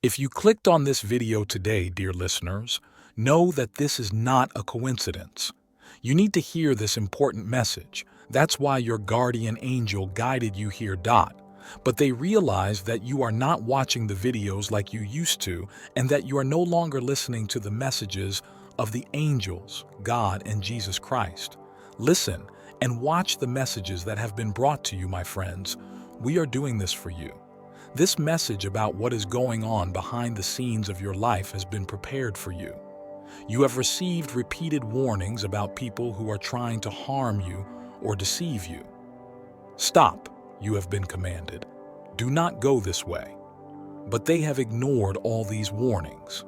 If you clicked on this video today, dear listeners, know that this is not a coincidence. You need to hear this important message. That's why your guardian angel guided you here. But they realize that you are not watching the videos like you used to, and that you are no longer listening to the messages of the angels, God, and Jesus Christ. Listen and watch the messages that have been brought to you, my friends. We are doing this for you. This message about what is going on behind the scenes of your life has been prepared for you. You have received repeated warnings about people who are trying to harm you or deceive you. Stop, you have been commanded. Do not go this way. But they have ignored all these warnings.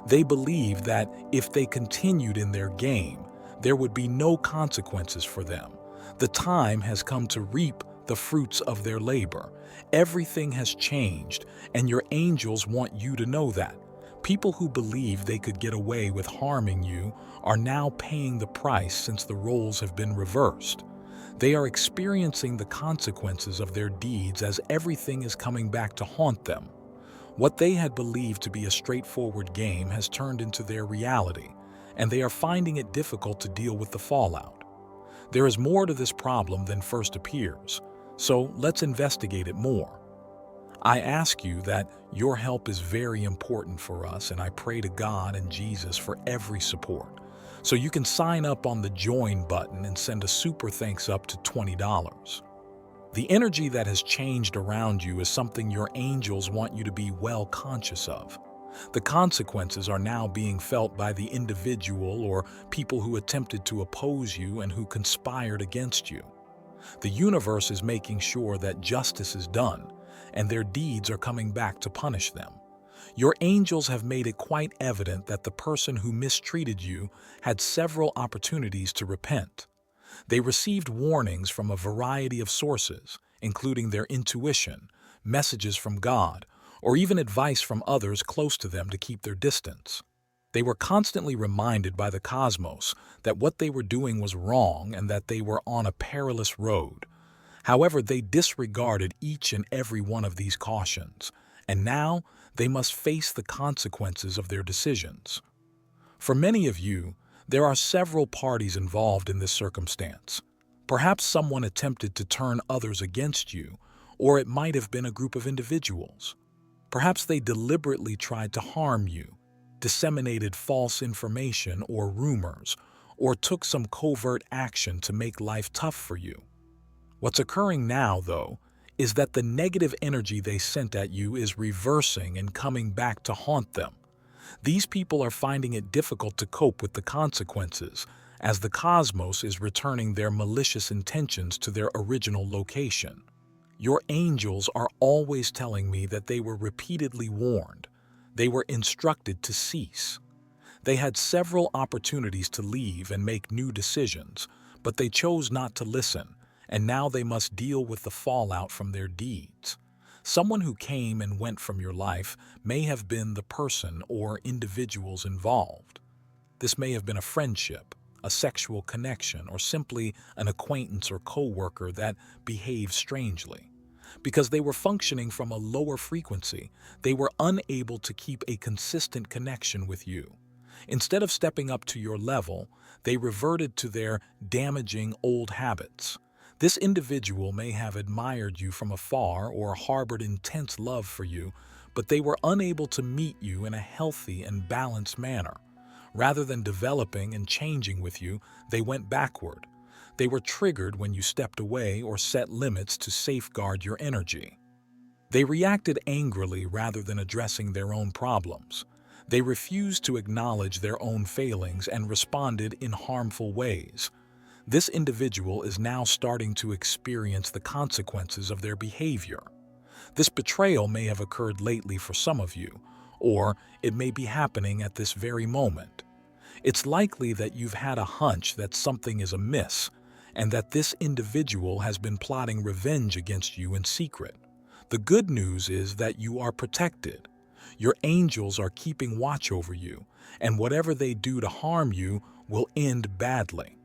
They believe that if they continued in their game, there would be no consequences for them. The time has come to reap the fruits of their labor. Everything has changed, and your angels want you to know that. People who believe they could get away with harming you are now paying the price since the roles have been reversed. They are experiencing the consequences of their deeds as everything is coming back to haunt them. What they had believed to be a straightforward game has turned into their reality, and they are finding it difficult to deal with the fallout. There is more to this problem than first appears, so let's investigate it more. I ask you that your help is very important for us, and I pray to God and Jesus for every support. So you can sign up on the join button and send a super thanks up to $20. The energy that has changed around you is something your angels want you to be well conscious of. The consequences are now being felt by the individual or people who attempted to oppose you and who conspired against you. The universe is making sure that justice is done, and their deeds are coming back to punish them. Your angels have made it quite evident that the person who mistreated you had several opportunities to repent. They received warnings from a variety of sources, including their intuition, messages from God, or even advice from others close to them to keep their distance. They were constantly reminded by the cosmos that what they were doing was wrong and that they were on a perilous road. However, they disregarded each and every one of these cautions, and now they must face the consequences of their decisions. For many of you, there are several parties involved in this circumstance. Perhaps someone attempted to turn others against you, or it might have been a group of individuals. Perhaps they deliberately tried to harm you, disseminated false information or rumors, or took some covert action to make life tough for you. What's occurring now, though, is that the negative energy they sent at you is reversing and coming back to haunt them. These people are finding it difficult to cope with the consequences, as the cosmos is returning their malicious intentions to their original location. Your angels are always telling me that they were repeatedly warned. They were instructed to cease. They had several opportunities to leave and make new decisions, but they chose not to listen, and now they must deal with the fallout from their deeds. Someone who came and went from your life may have been the person or individuals involved. This may have been a friendship, a sexual connection, or simply an acquaintance or coworker that behaved strangely. Because they were functioning from a lower frequency, they were unable to keep a consistent connection with you. Instead of stepping up to your level, they reverted to their damaging old habits. This individual may have admired you from afar or harbored intense love for you, but they were unable to meet you in a healthy and balanced manner. Rather than developing and changing with you, they went backward. They were triggered when you stepped away or set limits to safeguard your energy. They reacted angrily rather than addressing their own problems. They refused to acknowledge their own failings and responded in harmful ways. This individual is now starting to experience the consequences of their behavior. This betrayal may have occurred lately for some of you, or it may be happening at this very moment. It's likely that you've had a hunch that something is amiss, and that this individual has been plotting revenge against you in secret. The good news is that you are protected. Your angels are keeping watch over you, and whatever they do to harm you will end badly.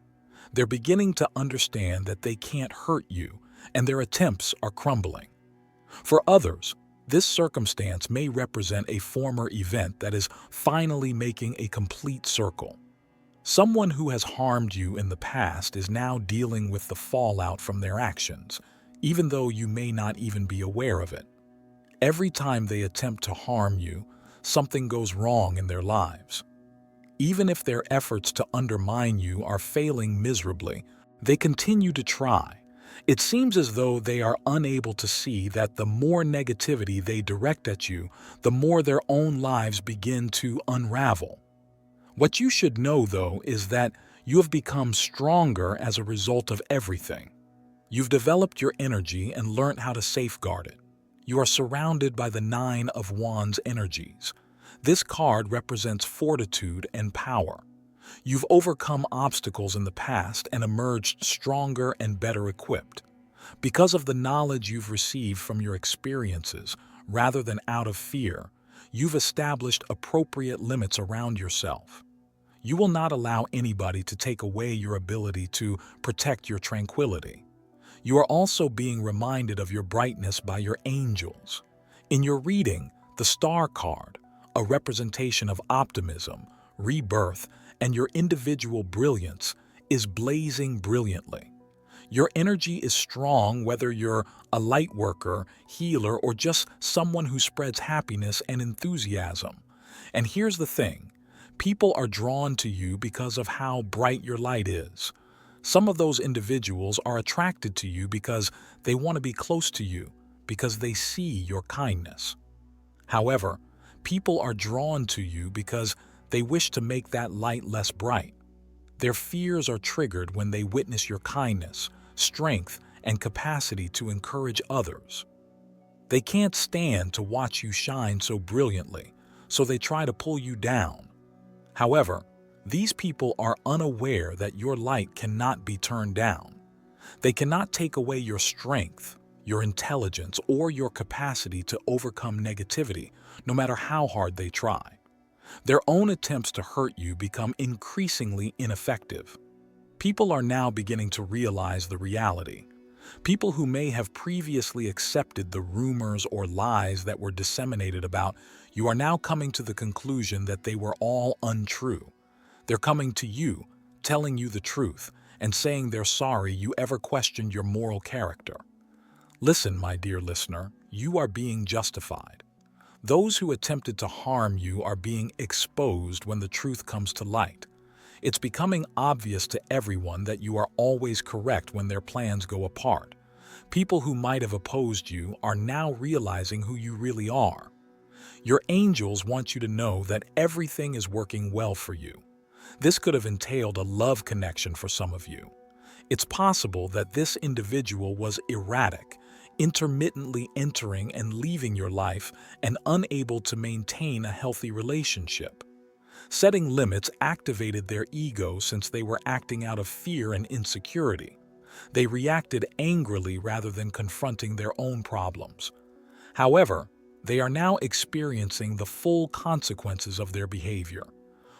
They're beginning to understand that they can't hurt you, and their attempts are crumbling. For others, This circumstance may represent a former event that is finally making a complete circle. Someone who has harmed you in the past is now dealing with the fallout from their actions, even though you may not even be aware of it. Every time they attempt to harm you, something goes wrong in their lives. Even if their efforts to undermine you are failing miserably, they continue to try. It seems as though they are unable to see that the more negativity they direct at you, the more their own lives begin to unravel. What you should know, though, is that you have become stronger as a result of everything. You've developed your energy and learned how to safeguard it. You are surrounded by the Nine of Wands energies. This card represents fortitude and power. You've overcome obstacles in the past and emerged stronger and better equipped. Because of the knowledge you've received from your experiences, rather than out of fear, you've established appropriate limits around yourself. You will not allow anybody to take away your ability to protect your tranquility. You are also being reminded of your brightness by your angels. In your reading, the Star card, a representation of optimism, rebirth, and your individual brilliance, is blazing brilliantly. Your energy is strong whether you're a light worker, healer, or just someone who spreads happiness and enthusiasm. And here's the thing, people are drawn to you because of how bright your light is. Some of those individuals are attracted to you because they want to be close to you, because they see your kindness. However, people are drawn to you because they wish to make that light less bright. Their fears are triggered when they witness your kindness, strength, and capacity to encourage others. They can't stand to watch you shine so brilliantly, so they try to pull you down. However, these people are unaware that your light cannot be turned down. They cannot take away your strength, your intelligence, or your capacity to overcome negativity, no matter how hard they try. Their own attempts to hurt you become increasingly ineffective. People are now beginning to realize the reality. People who may have previously accepted the rumors or lies that were disseminated about you are now coming to the conclusion that they were all untrue. They're coming to you, telling you the truth, and saying they're sorry you ever questioned your moral character. Listen, my dear listener, you are being justified. Those who attempted to harm you are being exposed when the truth comes to light. It's becoming obvious to everyone that you are always correct when their plans go apart. People who might have opposed you are now realizing who you really are. Your angels want you to know that everything is working well for you. This could have entailed a love connection for some of you. It's possible that this individual was erratic, intermittently entering and leaving your life and unable to maintain a healthy relationship. Setting limits activated their ego since they were acting out of fear and insecurity. They reacted angrily rather than confronting their own problems. However, they are now experiencing the full consequences of their behavior.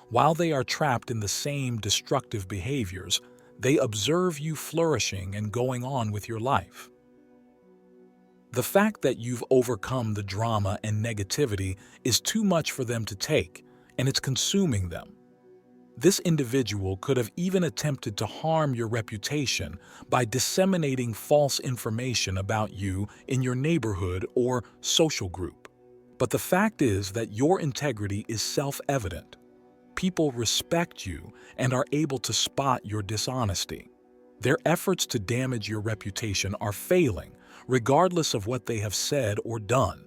While they are trapped in the same destructive behaviors, they observe you flourishing and going on with your life. The fact that you've overcome the drama and negativity is too much for them to take, and it's consuming them. This individual could have even attempted to harm your reputation by disseminating false information about you in your neighborhood or social group. But the fact is that your integrity is self-evident. People respect you and are able to spot your dishonesty. Their efforts to damage your reputation are failing, regardless of what they have said or done.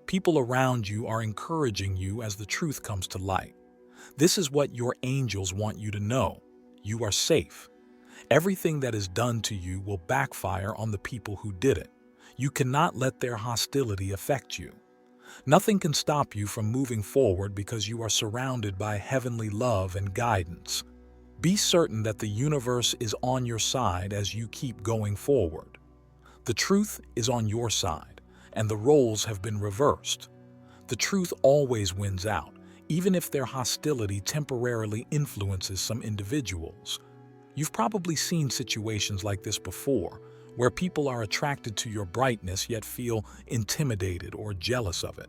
People around you are encouraging you as the truth comes to light. This is what your angels want you to know. You are safe. Everything that is done to you will backfire on the people who did it. You cannot let their hostility affect you. Nothing can stop you from moving forward because you are surrounded by heavenly love and guidance. Be certain that the universe is on your side as you keep going forward. The truth is on your side, and the roles have been reversed. The truth always wins out, even if their hostility temporarily influences some individuals. You've probably seen situations like this before, where people are attracted to your brightness yet feel intimidated or jealous of it.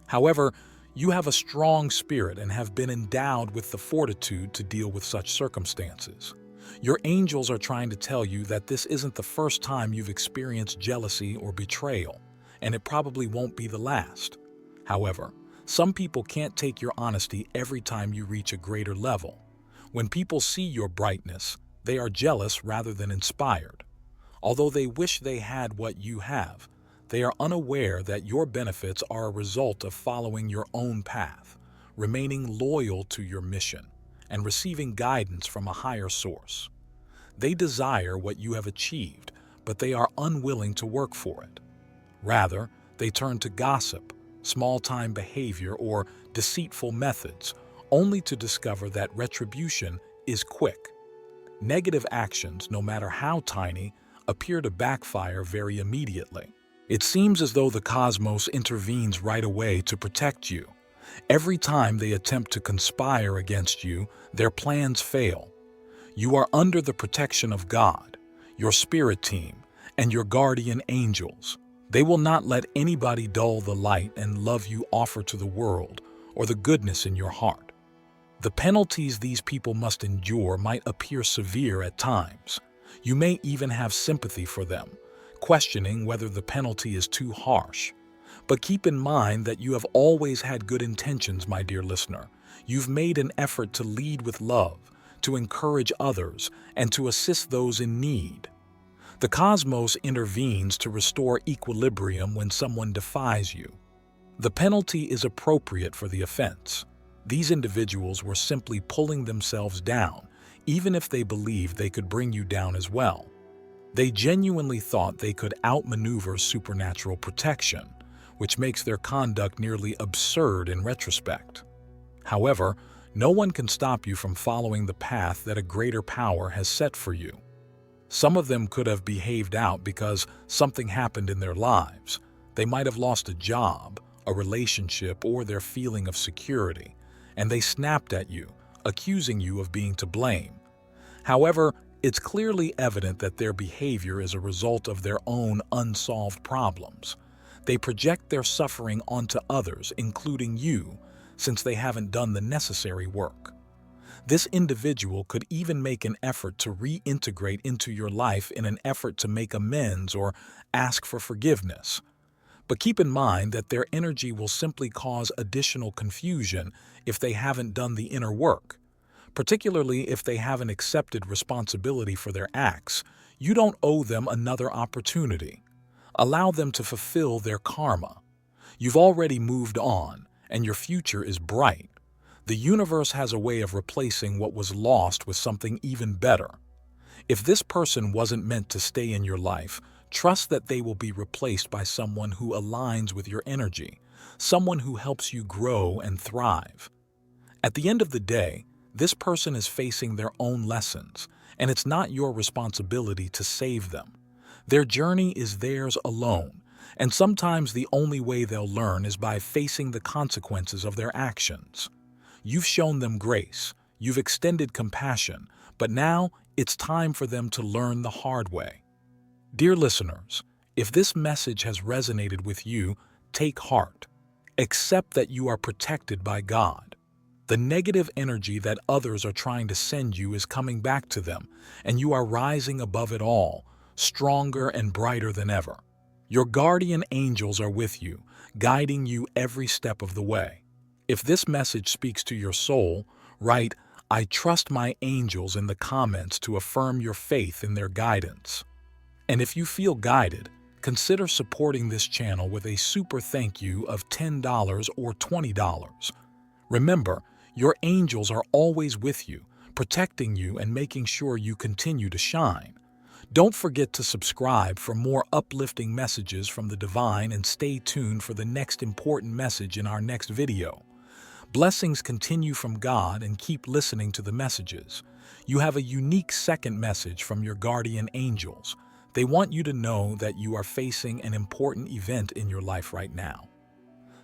However, you have a strong spirit and have been endowed with the fortitude to deal with such circumstances. Your angels are trying to tell you that this isn't the first time you've experienced jealousy or betrayal, and it probably won't be the last. However, some people can't take your honesty every time you reach a greater level. When people see your brightness, they are jealous rather than inspired. Although they wish they had what you have, they are unaware that your benefits are a result of following your own path, remaining loyal to your mission, and receiving guidance from a higher source. They desire what you have achieved, but they are unwilling to work for it. Rather, they turn to gossip, small-time behavior, or deceitful methods, only to discover that retribution is quick. Negative actions, no matter how tiny, appear to backfire very immediately. It seems as though the cosmos intervenes right away to protect you. Every time they attempt to conspire against you, their plans fail. You are under the protection of God, your spirit team, and your guardian angels. They will not let anybody dull the light and love you offer to the world or the goodness in your heart. The penalties these people must endure might appear severe at times. You may even have sympathy for them, questioning whether the penalty is too harsh. But keep in mind that you have always had good intentions, my dear listener. You've made an effort to lead with love, to encourage others, and to assist those in need. The cosmos intervenes to restore equilibrium when someone defies you. The penalty is appropriate for the offense. These individuals were simply pulling themselves down, even if they believed they could bring you down as well. They genuinely thought they could outmaneuver supernatural protection, which makes their conduct nearly absurd in retrospect. However, no one can stop you from following the path that a greater power has set for you. Some of them could have behaved out because something happened in their lives. They might have lost a job, a relationship, or their feeling of security, and they snapped at you, accusing you of being to blame. However, it's clearly evident that their behavior is a result of their own unsolved problems. They project their suffering onto others, including you, since they haven't done the necessary work. This individual could even make an effort to reintegrate into your life in an effort to make amends or ask for forgiveness. But keep in mind that their energy will simply cause additional confusion if they haven't done the inner work. Particularly if they haven't accepted responsibility for their acts. You don't owe them another opportunity. Allow them to fulfill their karma. You've already moved on, and your future is bright. The universe has a way of replacing what was lost with something even better. If this person wasn't meant to stay in your life, trust that they will be replaced by someone who aligns with your energy, someone who helps you grow and thrive. At the end of the day, this person is facing their own lessons, and it's not your responsibility to save them. Their journey is theirs alone, and sometimes the only way they'll learn is by facing the consequences of their actions. You've shown them grace, you've extended compassion, but now it's time for them to learn the hard way. Dear listeners, if this message has resonated with you, take heart. Accept that you are protected by God. The negative energy that others are trying to send you is coming back to them, and you are rising above it all, stronger and brighter than ever. Your guardian angels are with you, guiding you every step of the way. If this message speaks to your soul, write, "I trust my angels" in the comments to affirm your faith in their guidance. And if you feel guided, consider supporting this channel with a super thank you of $10 or $20. Remember, your angels are always with you, protecting you and making sure you continue to shine. Don't forget to subscribe for more uplifting messages from the divine and stay tuned for the next important message in our next video. Blessings continue from God and keep listening to the messages. You have a unique second message from your guardian angels. They want you to know that you are facing an important event in your life right now.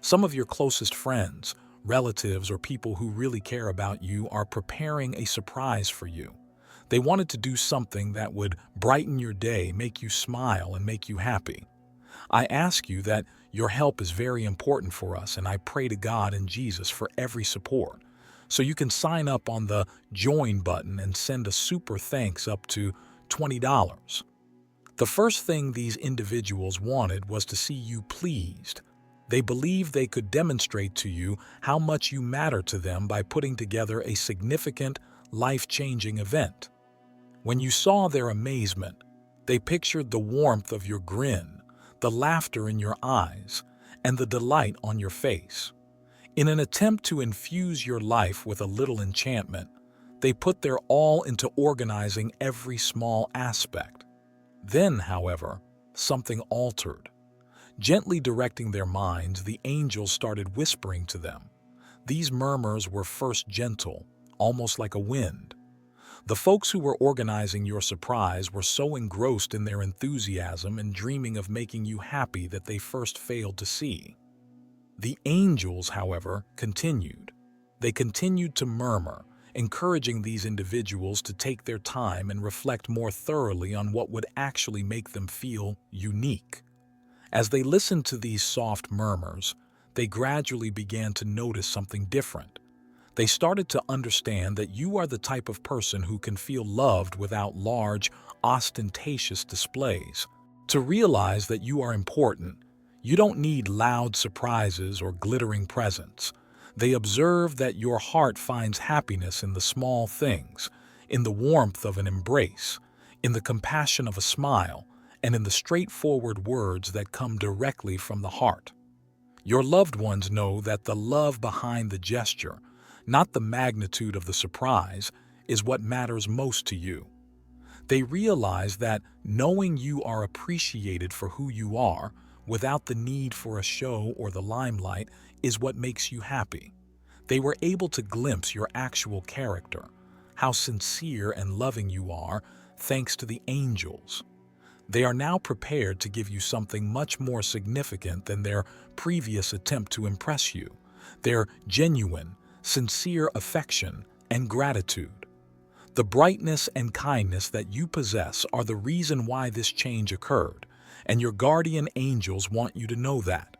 Some of your closest friends, relatives, or people who really care about you are preparing a surprise for you. They wanted to do something that would brighten your day, make you smile, and make you happy. I ask you that your help is very important for us, and I pray to God and Jesus for every support. So you can sign up on the Join button and send a super thanks up to $20. The first thing these individuals wanted was to see you pleased. They believed they could demonstrate to you how much you matter to them by putting together a significant, life-changing event. When you saw their amazement, they pictured the warmth of your grin, the laughter in your eyes, and the delight on your face. In an attempt to infuse your life with a little enchantment, they put their all into organizing every small aspect. Then, however, something altered. Gently directing their minds, the angels started whispering to them. These murmurs were first gentle, almost like a wind. The folks who were organizing your surprise were so engrossed in their enthusiasm and dreaming of making you happy that they first failed to see. The angels, however, continued. They continued to murmur, encouraging these individuals to take their time and reflect more thoroughly on what would actually make them feel unique. As they listened to these soft murmurs, they gradually began to notice something different. They started to understand that you are the type of person who can feel loved without large, ostentatious displays. To realize that you are important, you don't need loud surprises or glittering presents. They observe that your heart finds happiness in the small things, in the warmth of an embrace, in the compassion of a smile, and in the straightforward words that come directly from the heart. Your loved ones know that the love behind the gesture, not the magnitude of the surprise, is what matters most to you. They realize that knowing you are appreciated for who you are, without the need for a show or the limelight, is what makes you happy. They were able to glimpse your actual character, how sincere and loving you are, thanks to the angels. They are now prepared to give you something much more significant than their previous attempt to impress you, their genuine, sincere affection and gratitude. The brightness and kindness that you possess are the reason why this change occurred, and your guardian angels want you to know that.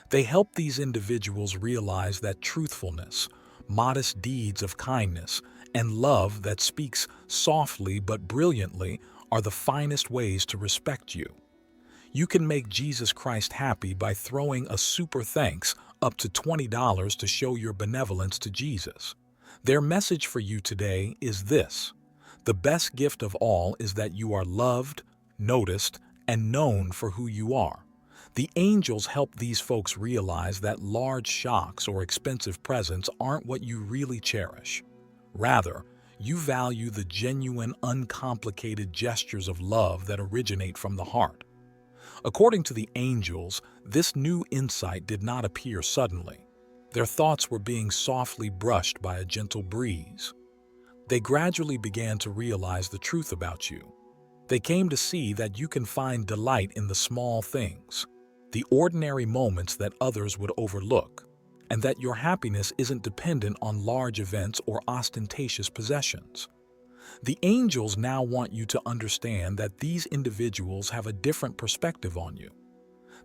They help these individuals realize that truthfulness, modest deeds of kindness, and love that speaks softly but brilliantly are the finest ways to respect you. You can make Jesus Christ happy by throwing a super thanks up to $20 to show your benevolence to Jesus. Their message for you today is this: the best gift of all is that you are loved, noticed, and known for who you are. The angels help these folks realize that large shocks or expensive presents aren't what you really cherish. Rather, you value the genuine, uncomplicated gestures of love that originate from the heart. According to the angels, this new insight did not appear suddenly. Their thoughts were being softly brushed by a gentle breeze. They gradually began to realize the truth about you. They came to see that you can find delight in the small things, the ordinary moments that others would overlook, and that your happiness isn't dependent on large events or ostentatious possessions. The angels now want you to understand that these individuals have a different perspective on you.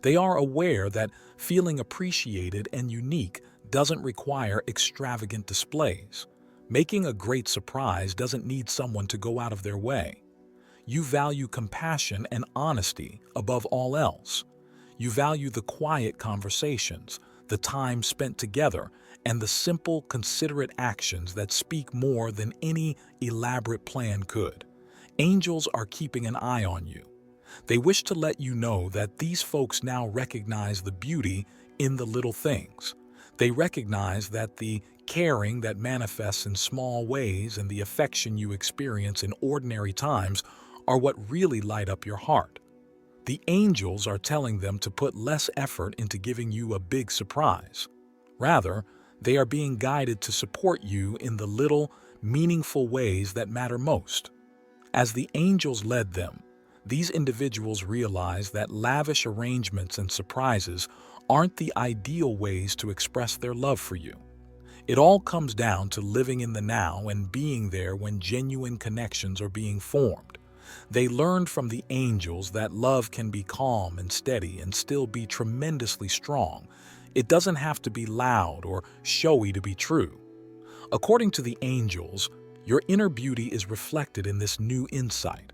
They are aware that feeling appreciated and unique doesn't require extravagant displays. Making a great surprise doesn't need someone to go out of their way. You value compassion and honesty above all else. You value the quiet conversations, the time spent together, and the simple, considerate actions that speak more than any elaborate plan could. Angels are keeping an eye on you. They wish to let you know that these folks now recognize the beauty in the little things. They recognize that the caring that manifests in small ways and the affection you experience in ordinary times are what really light up your heart. The angels are telling them to put less effort into giving you a big surprise. Rather, they are being guided to support you in the little, meaningful ways that matter most. As the angels led them, these individuals realized that lavish arrangements and surprises aren't the ideal ways to express their love for you. It all comes down to living in the now and being there when genuine connections are being formed. They learned from the angels that love can be calm and steady and still be tremendously strong. It doesn't have to be loud or showy to be true. According to the angels, your inner beauty is reflected in this new insight.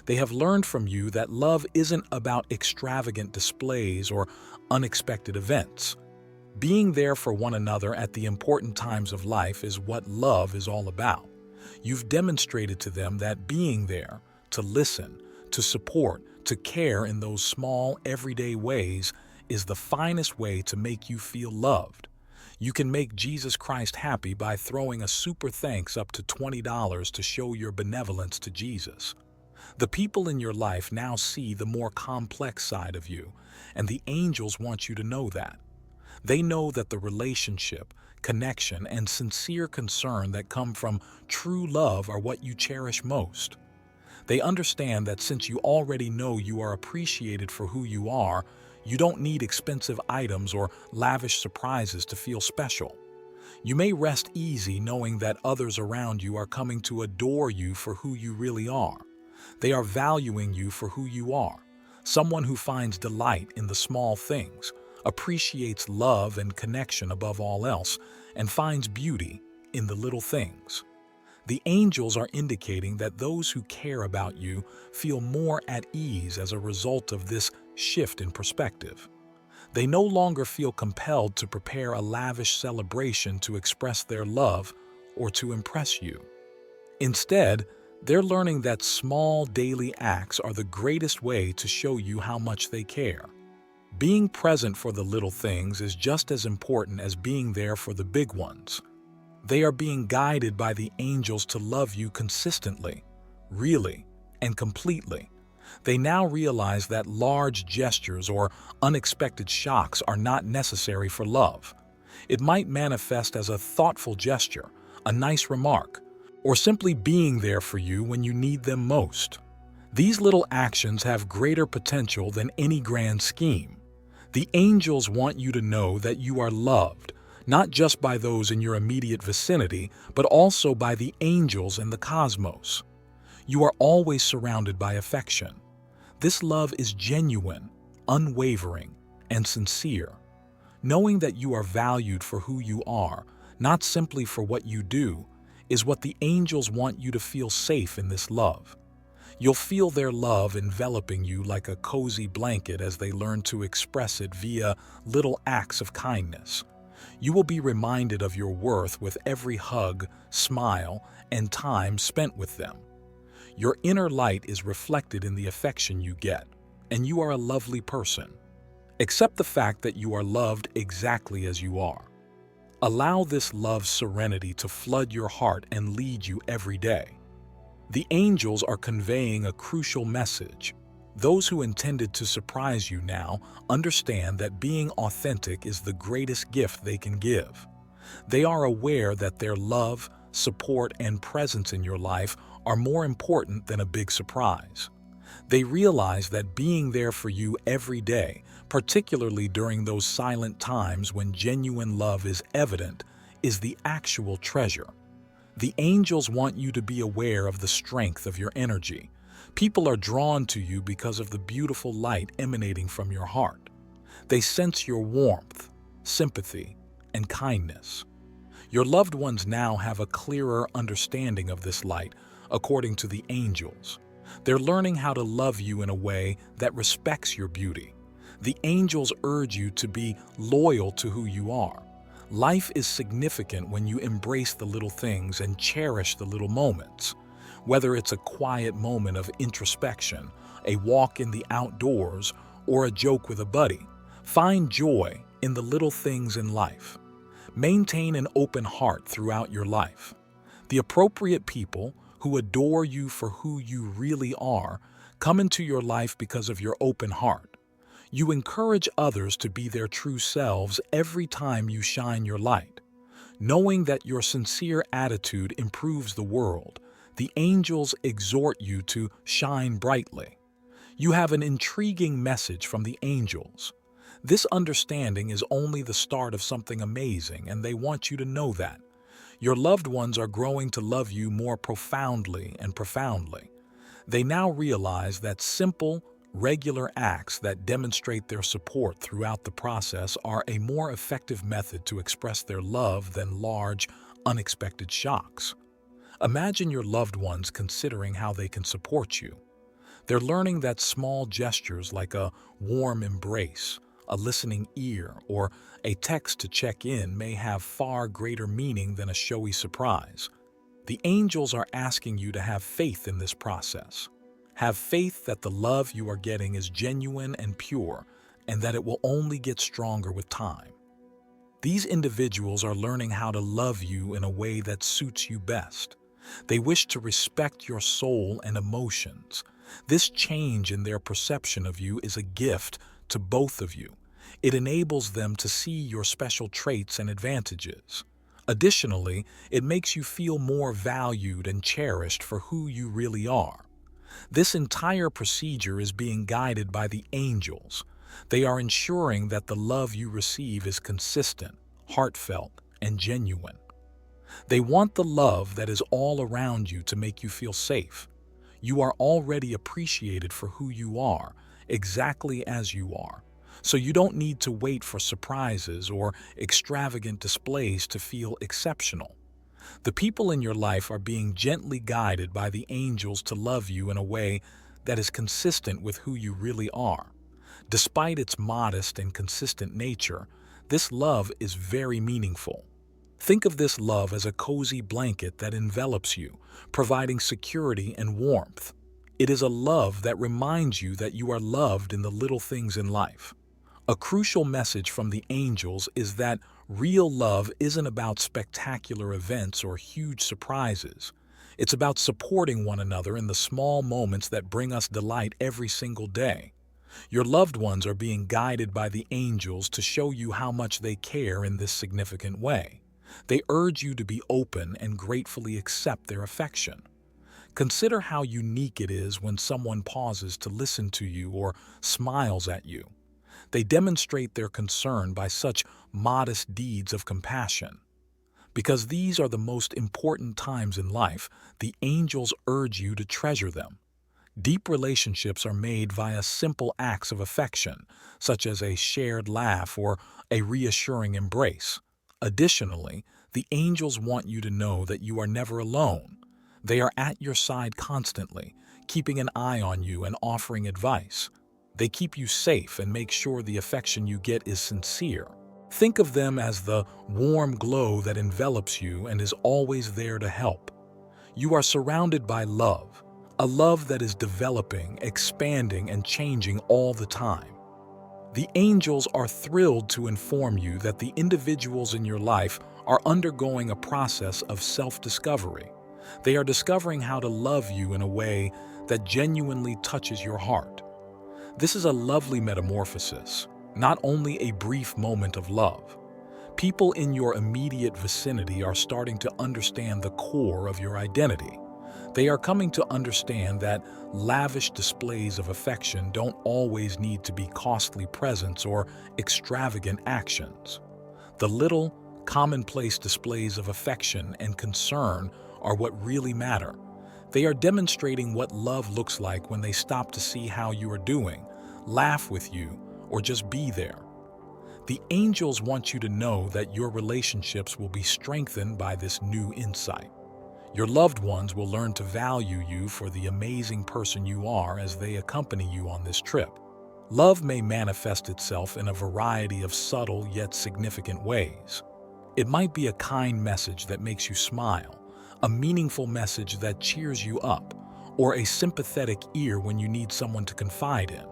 They have learned from you that love isn't about extravagant displays or unexpected events. Being there for one another at the important times of life is what love is all about. You've demonstrated to them that being there, to listen, to support, to care in those small, everyday ways is the finest way to make you feel loved. You can make Jesus Christ happy by throwing a super thanks up to $20 to show your benevolence to Jesus. The people in your life now see the more complex side of you, and the angels want you to know that. They know that the relationship, connection, and sincere concern that come from true love are what you cherish most. They understand that since you already know you are appreciated for who you are, you don't need expensive items or lavish surprises to feel special. You may rest easy knowing that others around you are coming to adore you for who you really are. They are valuing you for who you are, someone who finds delight in the small things, appreciates love and connection above all else, and finds beauty in the little things. The angels are indicating that those who care about you feel more at ease as a result of this shift in perspective. They no longer feel compelled to prepare a lavish celebration to express their love or to impress you. Instead, they're learning that small daily acts are the greatest way to show you how much they care. Being present for the little things is just as important as being there for the big ones. They are being guided by the angels to love you consistently, really, and completely. They now realize that large gestures or unexpected shocks are not necessary for love. It might manifest as a thoughtful gesture, a nice remark, or simply being there for you when you need them most. These little actions have greater potential than any grand scheme. The angels want you to know that you are loved, not just by those in your immediate vicinity, but also by the angels and the cosmos. You are always surrounded by affection. This love is genuine, unwavering, and sincere. Knowing that you are valued for who you are, not simply for what you do, is what the angels want you to feel safe in this love. You'll feel their love enveloping you like a cozy blanket as they learn to express it via little acts of kindness. You will be reminded of your worth with every hug, smile, and time spent with them. Your inner light is reflected in the affection you get, and you are a lovely person. Accept the fact that you are loved exactly as you are. Allow this love's serenity to flood your heart and lead you every day. The angels are conveying a crucial message. Those who intended to surprise you now understand that being authentic is the greatest gift they can give. They are aware that their love, support, and presence in your life are more important than a big surprise. They realize that being there for you every day, particularly during those silent times when genuine love is evident, is the actual treasure. The angels want you to be aware of the strength of your energy. People are drawn to you because of the beautiful light emanating from your heart. They sense your warmth, sympathy, and kindness. Your loved ones now have a clearer understanding of this light, according to the angels. They're learning how to love you in a way that respects your beauty. The angels urge you to be loyal to who you are. Life is significant when you embrace the little things and cherish the little moments. Whether it's a quiet moment of introspection, a walk in the outdoors, or a joke with a buddy, find joy in the little things in life. Maintain an open heart throughout your life. The appropriate people who adore you for who you really are come into your life because of your open heart. You encourage others to be their true selves every time you shine your light. Knowing that your sincere attitude improves the world, the angels exhort you to shine brightly. You have an intriguing message from the angels. This understanding is only the start of something amazing, and they want you to know that. Your loved ones are growing to love you more profoundly and profoundly. They now realize that simple, regular acts that demonstrate their support throughout the process are a more effective method to express their love than large, unexpected shocks. Imagine your loved ones considering how they can support you. They're learning that small gestures like a warm embrace, a listening ear, or a text to check in may have far greater meaning than a showy surprise. The angels are asking you to have faith in this process. Have faith that the love you are getting is genuine and pure, and that it will only get stronger with time. These individuals are learning how to love you in a way that suits you best. They wish to respect your soul and emotions. This change in their perception of you is a gift to both of you. It enables them to see your special traits and advantages. Additionally, it makes you feel more valued and cherished for who you really are. This entire procedure is being guided by the angels. They are ensuring that the love you receive is consistent, heartfelt, and genuine. They want the love that is all around you to make you feel safe. You are already appreciated for who you are, exactly as you are. So you don't need to wait for surprises or extravagant displays to feel exceptional. The people in your life are being gently guided by the angels to love you in a way that is consistent with who you really are. Despite its modest and consistent nature, this love is very meaningful. Think of this love as a cozy blanket that envelops you, providing security and warmth. It is a love that reminds you that you are loved in the little things in life. A crucial message from the angels is that real love isn't about spectacular events or huge surprises. It's about supporting one another in the small moments that bring us delight every single day. Your loved ones are being guided by the angels to show you how much they care in this significant way. They urge you to be open and gratefully accept their affection. Consider how unique it is when someone pauses to listen to you or smiles at you. They demonstrate their concern by such modest deeds of compassion. Because these are the most important times in life, the angels urge you to treasure them. Deep relationships are made via simple acts of affection, such as a shared laugh or a reassuring embrace. Additionally, the angels want you to know that you are never alone. They are at your side constantly, keeping an eye on you and offering advice. They keep you safe and make sure the affection you get is sincere. Think of them as the warm glow that envelops you and is always there to help. You are surrounded by love, a love that is developing, expanding, and changing all the time. The angels are thrilled to inform you that the individuals in your life are undergoing a process of self-discovery. They are discovering how to love you in a way that genuinely touches your heart. This is a lovely metamorphosis, not only a brief moment of love. People in your immediate vicinity are starting to understand the core of your identity. They are coming to understand that lavish displays of affection don't always need to be costly presents or extravagant actions. The little, commonplace displays of affection and concern are what really matter. They are demonstrating what love looks like when they stop to see how you are doing, laugh with you, or just be there. The angels want you to know that your relationships will be strengthened by this new insight. Your loved ones will learn to value you for the amazing person you are as they accompany you on this trip. Love may manifest itself in a variety of subtle yet significant ways. It might be a kind message that makes you smile, a meaningful message that cheers you up, or a sympathetic ear when you need someone to confide in.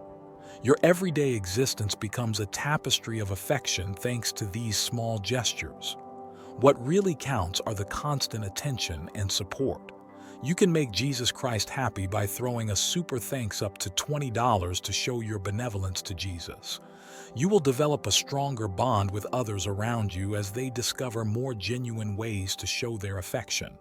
Your everyday existence becomes a tapestry of affection thanks to these small gestures. What really counts are the constant attention and support. You can make Jesus Christ happy by throwing a super thanks up to $20 to show your benevolence to Jesus. You will develop a stronger bond with others around you as they discover more genuine ways to show their affection.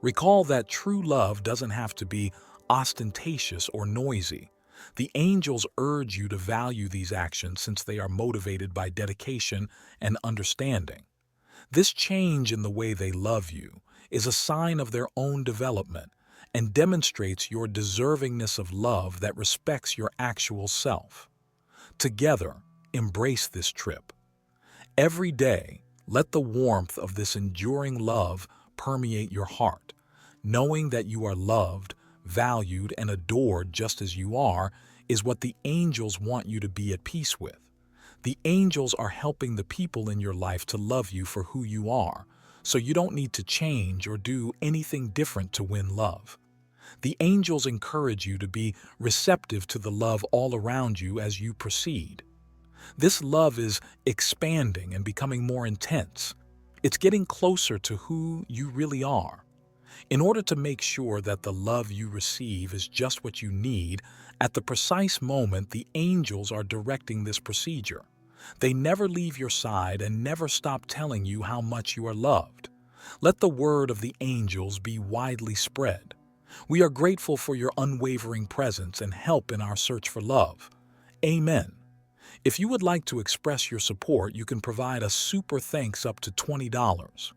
Recall that true love doesn't have to be ostentatious or noisy. The angels urge you to value these actions since they are motivated by dedication and understanding. This change in the way they love you is a sign of their own development and demonstrates your deservingness of love that respects your actual self. Together, embrace this trip. Every day, let the warmth of this enduring love permeate your heart, knowing that you are loved, valued, and adored just as you are is what the angels want you to be at peace with. The angels are helping the people in your life to love you for who you are, so you don't need to change or do anything different to win love. The angels encourage you to be receptive to the love all around you as you proceed. This love is expanding and becoming more intense. It's getting closer to who you really are. In order to make sure that the love you receive is just what you need, at the precise moment the angels are directing this procedure. They never leave your side and never stop telling you how much you are loved. Let the word of the angels be widely spread. We are grateful for your unwavering presence and help in our search for love. Amen. If you would like to express your support, you can provide a super thanks up to $20.